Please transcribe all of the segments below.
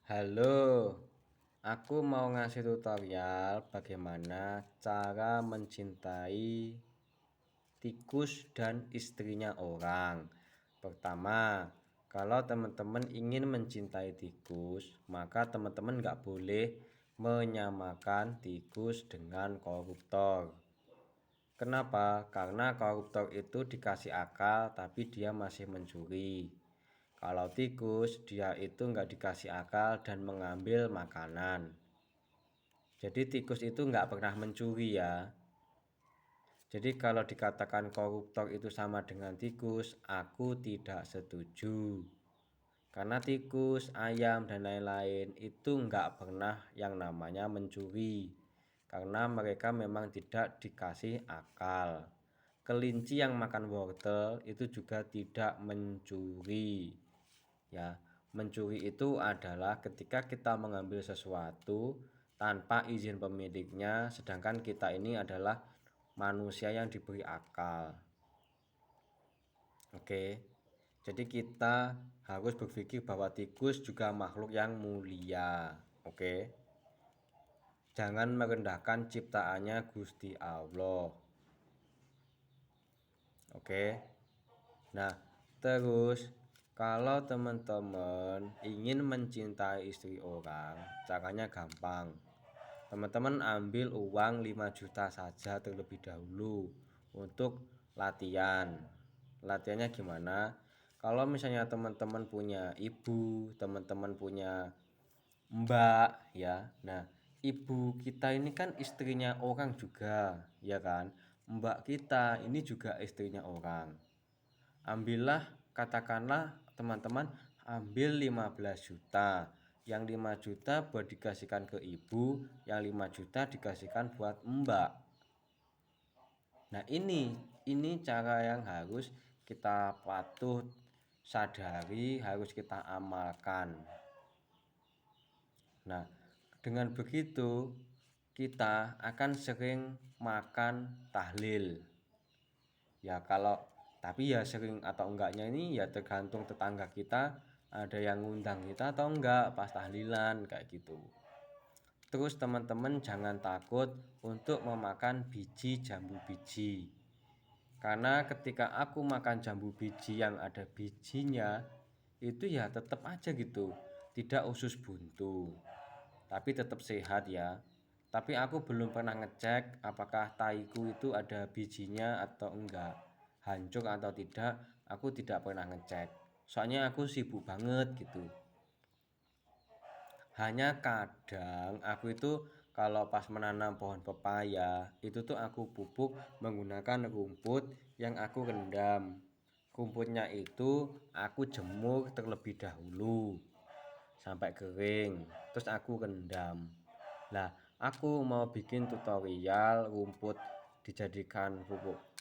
Halo, aku mau ngasih tutorial bagaimana cara mencintai tikus dan istrinya orang. Pertama, kalau teman-teman ingin mencintai tikus, maka teman-teman nggak boleh menyamakan tikus dengan koruptor. Kenapa? Karena koruptor itu dikasih akal tapi dia masih mencuri. Kalau tikus dia itu nggak dikasih akal dan mengambil makanan. Jadi tikus itu nggak pernah mencuri ya. Jadi kalau dikatakan koruptor itu sama dengan tikus, aku tidak setuju. Karena tikus, ayam, dan lain-lain itu nggak pernah yang namanya mencuri. Karena mereka memang tidak dikasih akal. Kelinci yang makan wortel itu juga tidak mencuri. Ya, mencuri itu adalah ketika kita mengambil sesuatu tanpa izin pemiliknya, sedangkan kita ini adalah manusia yang diberi akal. Oke, jadi kita harus berpikir bahwa tikus juga makhluk yang mulia. Oke, jangan merendahkan ciptaannya Gusti Allah. Oke, nah terus kalau teman-teman ingin mencintai istri orang, caranya gampang. Teman-teman ambil uang 5 juta saja terlebih dahulu untuk latihan. Latihannya gimana? Kalau misalnya teman-teman punya ibu, teman-teman punya mbak ya. Nah, ibu kita ini kan istrinya orang juga, ya kan? Mbak kita ini juga istrinya orang. Ambillah, katakanlah teman-teman ambil 15 juta. Yang 5 juta buat dikasihkan ke ibu, yang 5 juta dikasihkan buat mbak. Nah, ini cara yang harus kita patut sadari, harus kita amalkan. Nah, dengan begitu kita akan sering makan tahlil. Ya kalau tapi ya sering atau enggaknya ini ya tergantung tetangga kita ada yang ngundang kita atau enggak pas tahlilan kayak gitu. Terus teman-teman jangan takut untuk memakan biji jambu biji. Karena ketika aku makan jambu biji yang ada bijinya itu ya tetap aja gitu, tidak usus buntu. Tapi tetap sehat ya. Tapi aku belum pernah ngecek apakah taiku itu ada bijinya atau enggak, hancur atau tidak, aku tidak pernah ngecek. Soalnya aku sibuk banget gitu. Hanya kadang aku itu kalau pas menanam pohon pepaya, itu tuh aku pupuk menggunakan rumput yang aku rendam. Rumputnya itu aku jemur terlebih dahulu sampai kering, terus aku rendam. Nah, aku mau bikin tutorial rumput dijadikan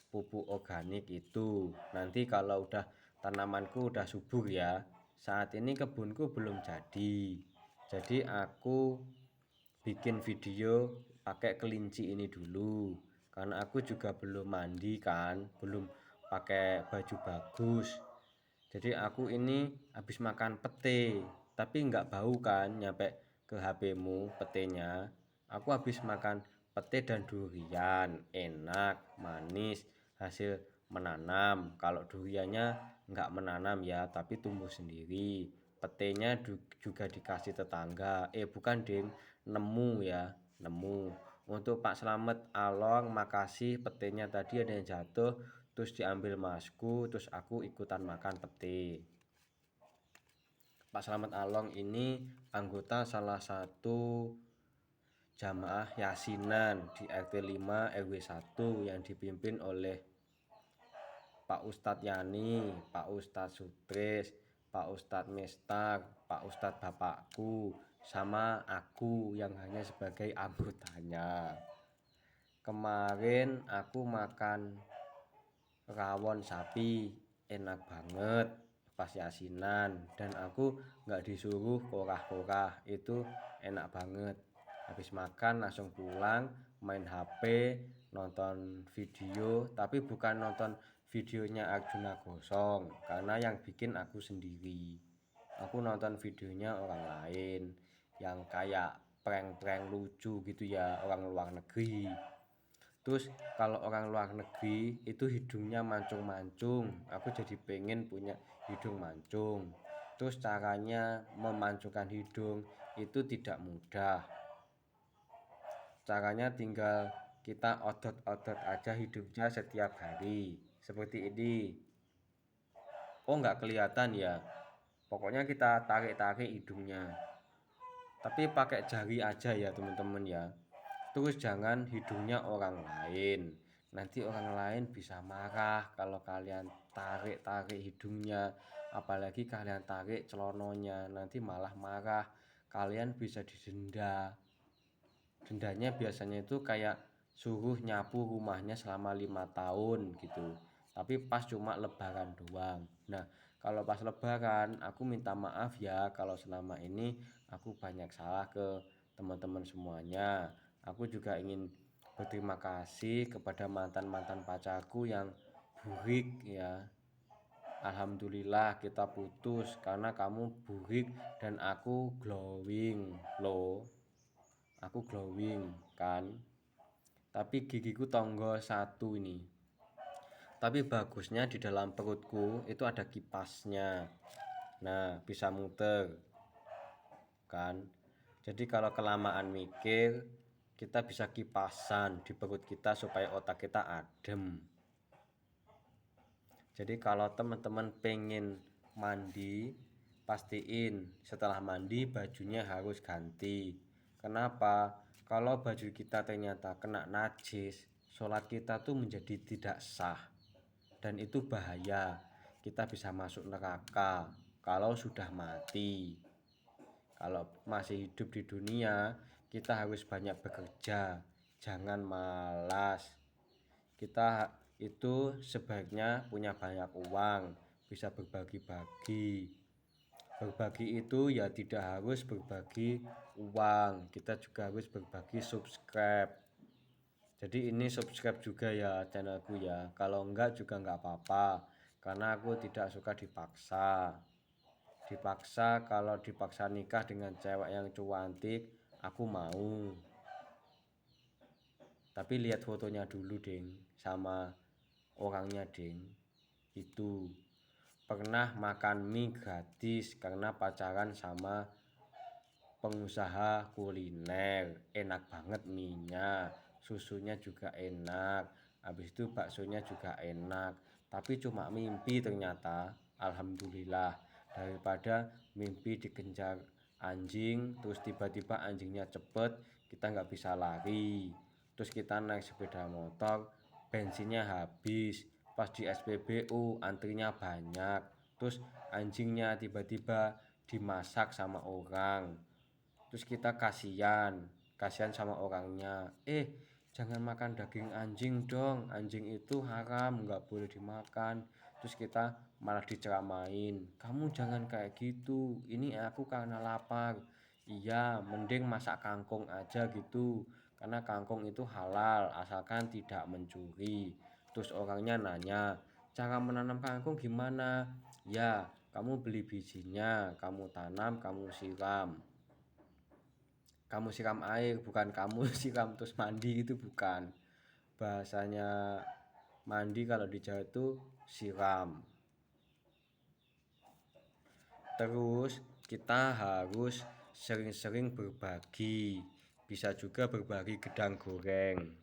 pupuk organik itu. Nanti kalau udah tanamanku udah subur ya. Saat ini kebunku belum jadi. Jadi aku bikin video pakai kelinci ini dulu. Karena aku juga belum mandi kan, belum pakai baju bagus. Jadi aku ini habis makan pete, tapi nggak bau kan nyampe ke HP-mu petenya. Aku habis makan pete dan durian, enak, manis, hasil menanam. Kalau duriannya nggak menanam ya, tapi tumbuh sendiri. Petenya juga dikasih tetangga. Bukan ding, nemu ya, nemu. Untuk Pak Slamet Along, makasih petenya tadi ada yang jatuh terus diambil masku, terus aku ikutan makan pete. Pak Slamet Along ini anggota salah satu jamaah yasinan di RT 5 RW 1 yang dipimpin oleh Pak Ustadz Yani, Pak Ustadz Sutris, Pak Ustadz Mestar, Pak Ustadz bapakku, sama aku yang hanya sebagai anggotanya. Kemarin aku makan rawon sapi, enak banget pas yasinan, dan aku nggak disuruh korah-korah, itu enak banget. Habis makan langsung pulang, main HP, nonton video, tapi bukan nonton videonya Arjuna Gosong karena yang bikin aku sendiri. aku nonton videonya orang lain yang kayak prank-prank lucu gitu ya, orang luar negeri. Terus kalau orang luar negeri itu hidungnya mancung-mancung, aku jadi pengen punya hidung mancung. Terus caranya memancungkan hidung itu tidak mudah. Caranya tinggal kita odot-odot aja hidungnya setiap hari. Seperti ini. Oh, nggak kelihatan ya. Pokoknya kita tarik-tarik hidungnya. Tapi pakai jari aja ya teman-teman ya. Terus jangan hidungnya orang lain. Nanti orang lain bisa marah kalau kalian tarik-tarik hidungnya. Apalagi kalian tarik celononya, nanti malah marah. Kalian bisa didenda. Dendanya biasanya itu kayak suruh nyapu rumahnya selama 5 tahun gitu. Tapi pas cuma lebaran doang. Nah, kalau pas lebaran aku minta maaf ya kalau selama ini aku banyak salah ke teman-teman semuanya. Aku juga ingin berterima kasih kepada mantan-mantan pacarku yang burik ya. Alhamdulillah kita putus karena kamu burik dan aku glowing loh. Aku glowing kan, tapi gigiku tonggo satu ini. Tapi bagusnya di dalam perutku itu ada kipasnya, nah bisa muter kan. Jadi kalau kelamaan mikir kita bisa kipasan di perut kita supaya otak kita adem. Jadi kalau teman-teman pengen mandi, pastiin setelah mandi bajunya harus ganti. Kenapa? Kalau baju kita ternyata kena najis, sholat kita tuh menjadi tidak sah. Dan itu bahaya. Kita bisa masuk neraka kalau sudah mati. Kalau masih hidup di dunia, kita harus banyak bekerja. Jangan malas. Kita itu sebaiknya punya banyak uang, bisa berbagi-bagi. Berbagi itu ya tidak harus berbagi uang, kita juga harus berbagi subscribe. Jadi ini subscribe juga ya channelku ya. Kalau enggak juga enggak apa-apa, karena aku tidak suka dipaksa. Dipaksa, kalau dipaksa nikah dengan cewek yang cuantik, aku mau. Tapi lihat fotonya dulu ding, sama orangnya ding. Itu pernah makan mie gratis karena pacaran sama pengusaha kuliner. Enak banget mie-nya, susunya juga enak, habis itu baksonya juga enak. Tapi cuma mimpi ternyata. Alhamdulillah, daripada mimpi dikejar anjing terus tiba-tiba anjingnya cepet, kita nggak bisa lari. Terus kita naik sepeda motor, bensinnya habis. Pas di SPBU antrinya banyak, terus anjingnya tiba-tiba dimasak sama orang. Terus kita kasihan sama orangnya. Jangan makan daging anjing dong, anjing itu haram, nggak boleh dimakan. Terus kita malah diceramain, kamu jangan kayak gitu, ini aku karena lapar. Iya, mending masak kangkung aja gitu, karena kangkung itu halal asalkan tidak mencuri. Terus orangnya nanya, cara menanam kangkung gimana? Ya, kamu beli bijinya, kamu tanam, kamu siram air, bukan kamu siram terus mandi, itu bukan. Bahasanya mandi kalau di Jawa itu siram. Terus kita harus sering-sering berbagi, bisa juga berbagi gedang goreng.